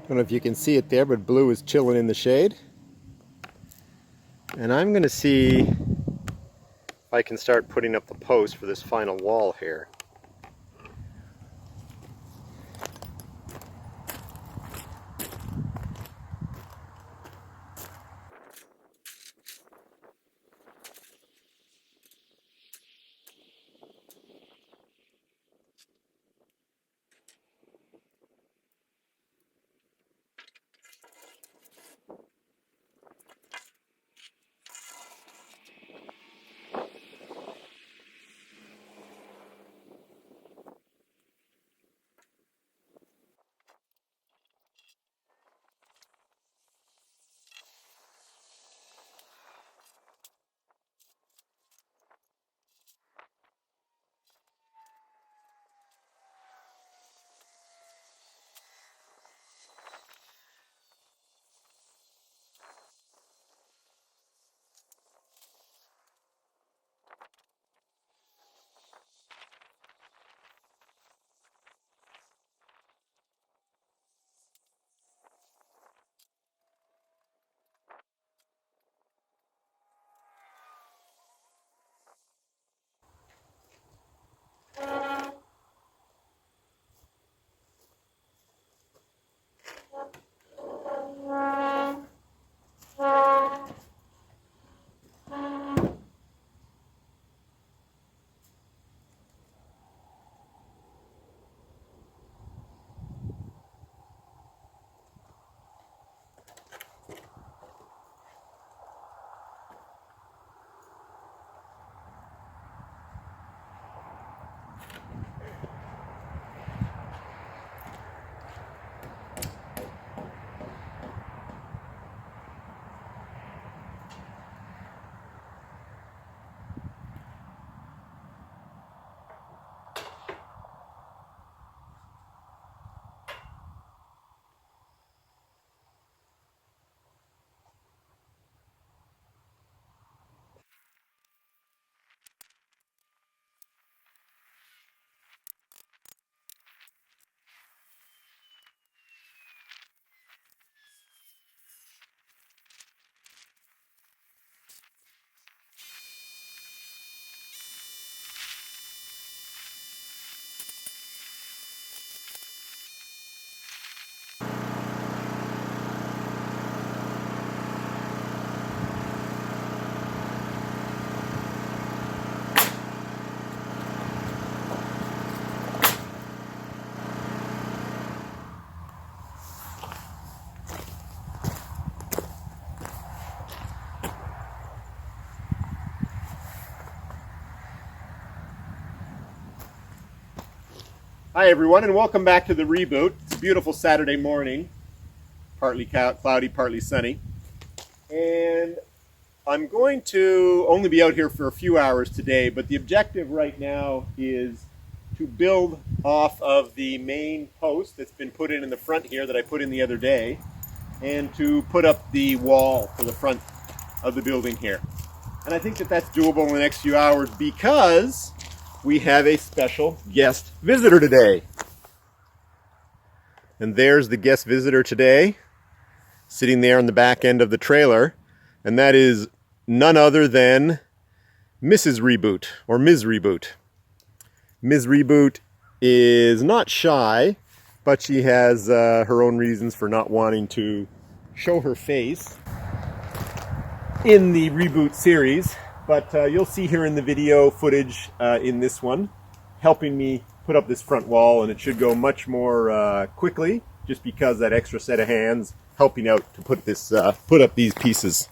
Don't know if you can see it there, but Blue is chilling in the shade. And I'm going to see if I can start putting up the post for this final wall here. Hi everyone, and welcome back to the reboot. It's a beautiful Saturday morning, partly cloudy, partly sunny, and I'm going to only be out here for a few hours today, but the objective right now is to build off of the main post that's been put in the front here that I put in the other day, and to put up the wall for the front of the building here. And I think that that's doable in the next few hours because we have a special guest visitor today. And there's the guest visitor today, sitting there on the back end of the trailer. And that is none other than Mrs. Reboot, or Ms. Reboot. Ms. Reboot is not shy, but she has her own reasons for not wanting to show her face in the Reboot series. But you'll see here in the video footage in this one helping me put up this front wall, and it should go much more quickly just because that extra set of hands helping out to put up these pieces.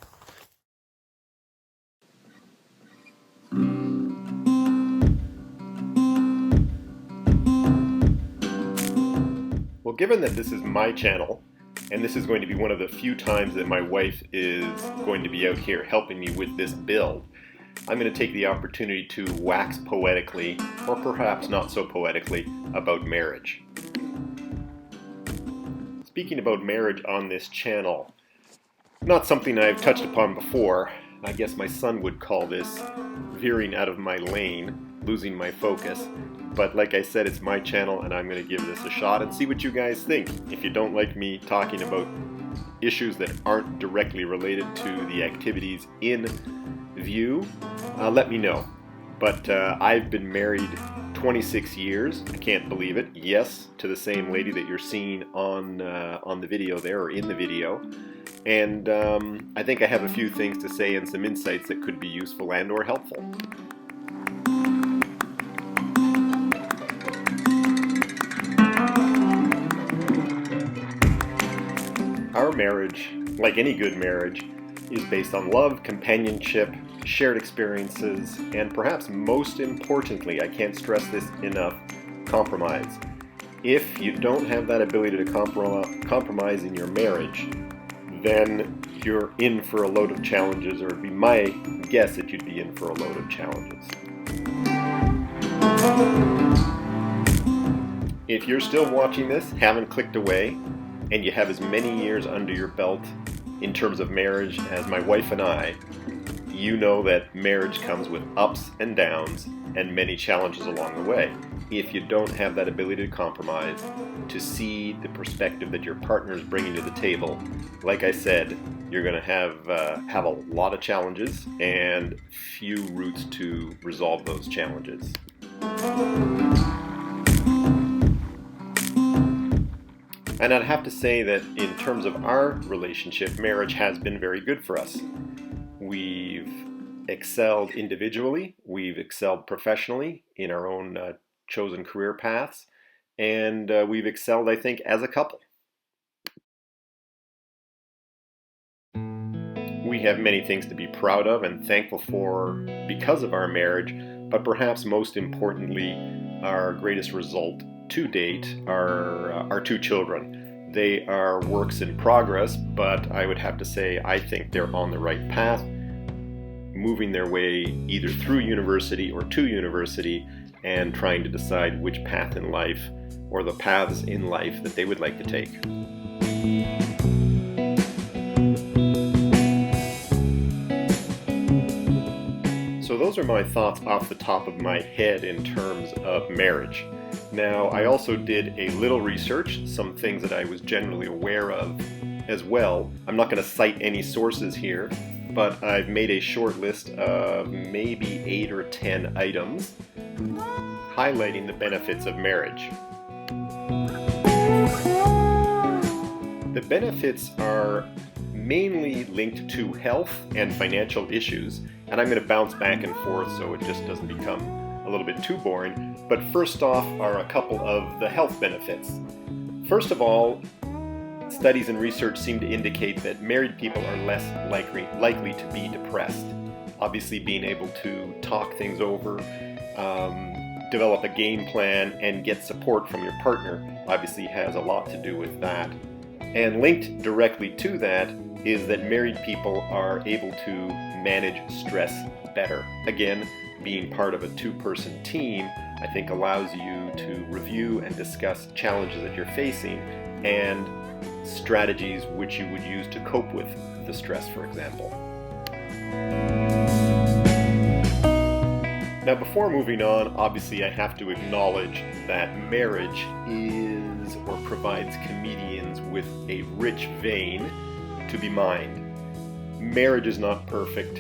Well, given that this is my channel, and this is going to be one of the few times that my wife is going to be out here helping me with this build, I'm going to take the opportunity to wax poetically, or perhaps not so poetically, about marriage. Speaking about marriage on this channel, not something I've touched upon before. I guess my son would call this veering out of my lane, losing my focus. But like I said, it's my channel and I'm going to give this a shot and see what you guys think. If you don't like me talking about issues that aren't directly related to the activities in view, let me know. But I've been married 26 years. I can't believe it. Yes, to the same lady that you're seeing on the video there, or in the video. And I think I have a few things to say and some insights that could be useful and or helpful. Our marriage, like any good marriage, is based on love, companionship, shared experiences, and perhaps most importantly, I can't stress this enough, compromise. If you don't have that ability to compromise in your marriage, then you're in for a load of challenges, or it'd be my guess that you'd be in for a load of challenges. If you're still watching this, haven't clicked away, and you have as many years under your belt in terms of marriage as my wife and I, you know that marriage comes with ups and downs and many challenges along the way. If you don't have that ability to compromise, to see the perspective that your partner is bringing to the table, like I said, you're going to have a lot of challenges and few routes to resolve those challenges. And I'd have to say that in terms of our relationship, marriage has been very good for us. We've excelled individually, we've excelled professionally in our own chosen career paths, and we've excelled, I think, as a couple. We have many things to be proud of and thankful for because of our marriage, but perhaps most importantly, our greatest result to date are our two children. They are works in progress, but I would have to say I think they're on the right path, moving their way either through university or to university, and trying to decide which path in life, or the paths in life, that they would like to take. So those are my thoughts off the top of my head in terms of marriage. Now, I also did a little research, some things that I was generally aware of as well. I'm not going to cite any sources here, but I've made a short list of maybe 8 or 10 items highlighting the benefits of marriage. The benefits are mainly linked to health and financial issues, and I'm going to bounce back and forth so it just doesn't become a little bit too boring. But first off are a couple of the health benefits. First of all, studies and research seem to indicate that married people are less likely to be depressed. Obviously, being able to talk things over, develop a game plan, and get support from your partner obviously has a lot to do with that. And linked directly to that is that married people are able to manage stress better. Again, being part of a two-person team, I think allows you to review and discuss challenges that you're facing and strategies which you would use to cope with the stress, for example. Now, before moving on, obviously I have to acknowledge that marriage is or provides comedians with a rich vein to be mined. Marriage is not perfect.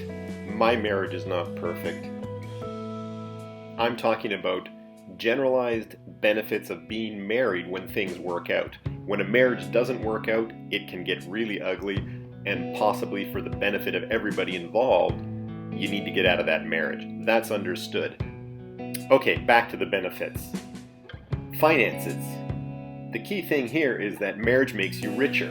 My marriage is not perfect. I'm talking about generalized benefits of being married when things work out. When a marriage doesn't work out, it can get really ugly, and possibly for the benefit of everybody involved, you need to get out of that marriage. That's understood. Okay, back to the benefits. Finances. The key thing here is that marriage makes you richer.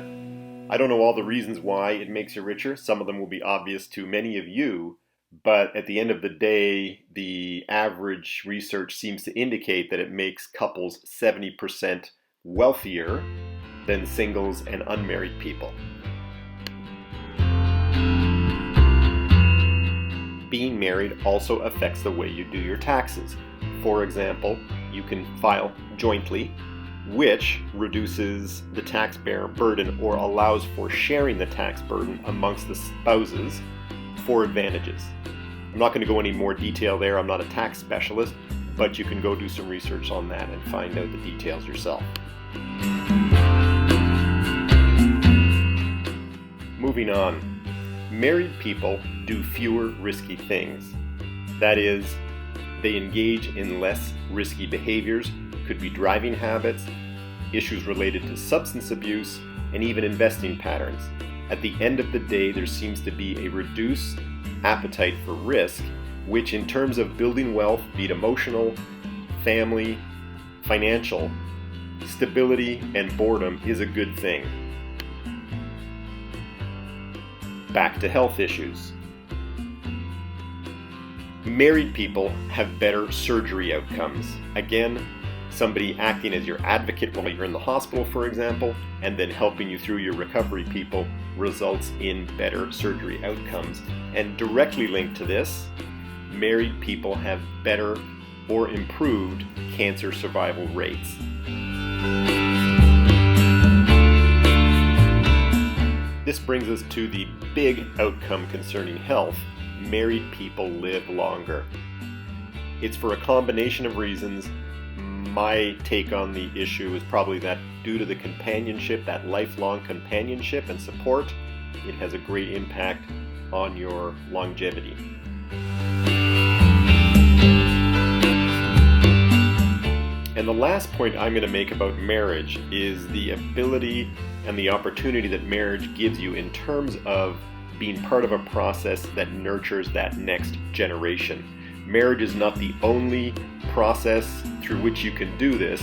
I don't know all the reasons why it makes you richer. Some of them will be obvious to many of you, but at the end of the day, the average research seems to indicate that it makes couples 70% wealthier than singles and unmarried people. Being married also affects the way you do your taxes. For example, you can file jointly, which reduces the taxpayer burden or allows for sharing the tax burden amongst the spouses for advantages. I'm not going to go any more detail there. I'm not a tax specialist, but you can go do some research on that and find out the details yourself. Moving on. Married people do fewer risky things. That is, they engage in less risky behaviors, could be driving habits, issues related to substance abuse, and even investing patterns. At the end of the day, there seems to be a reduced appetite for risk, which in terms of building wealth, be it emotional, family, financial, stability, and boredom, is a good thing. Back to health issues. Married people have better surgery outcomes. Again, somebody acting as your advocate while you're in the hospital, for example, and then helping you through your recovery, people, results in better surgery outcomes. And directly linked to this, married people have better or improved cancer survival rates. This brings us to the big outcome concerning health. Married people live longer. It's for a combination of reasons. My take on the issue is probably that due to the companionship, that lifelong companionship and support, it has a great impact on your longevity. And the last point I'm going to make about marriage is the ability and the opportunity that marriage gives you in terms of being part of a process that nurtures that next generation. Marriage is not the only process through which you can do this.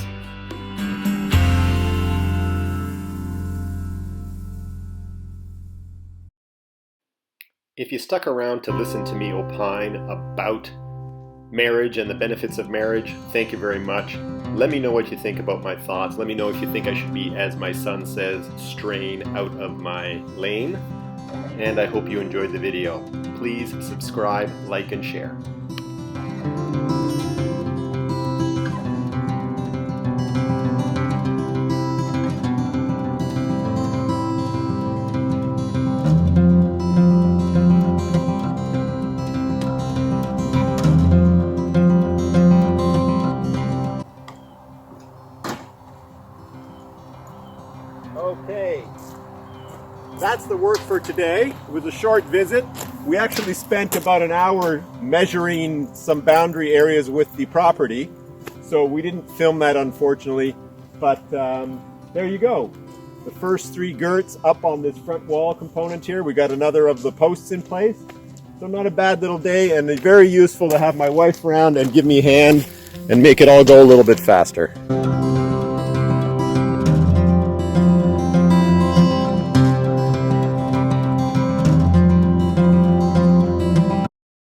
If you stuck around to listen to me opine about marriage and the benefits of marriage, thank you very much. Let me know what you think about my thoughts. Let me know if you think I should be, as my son says, straying out of my lane. And I hope you enjoyed the video. Please subscribe, like, and share. Okay, that's the work for today. It was a short visit. We actually spent about an hour measuring some boundary areas with the property, so we didn't film that, unfortunately, but there you go. The first 3 girts up on this front wall component here. We got another of the posts in place, so not a bad little day, and very useful to have my wife around and give me a hand and make it all go a little bit faster.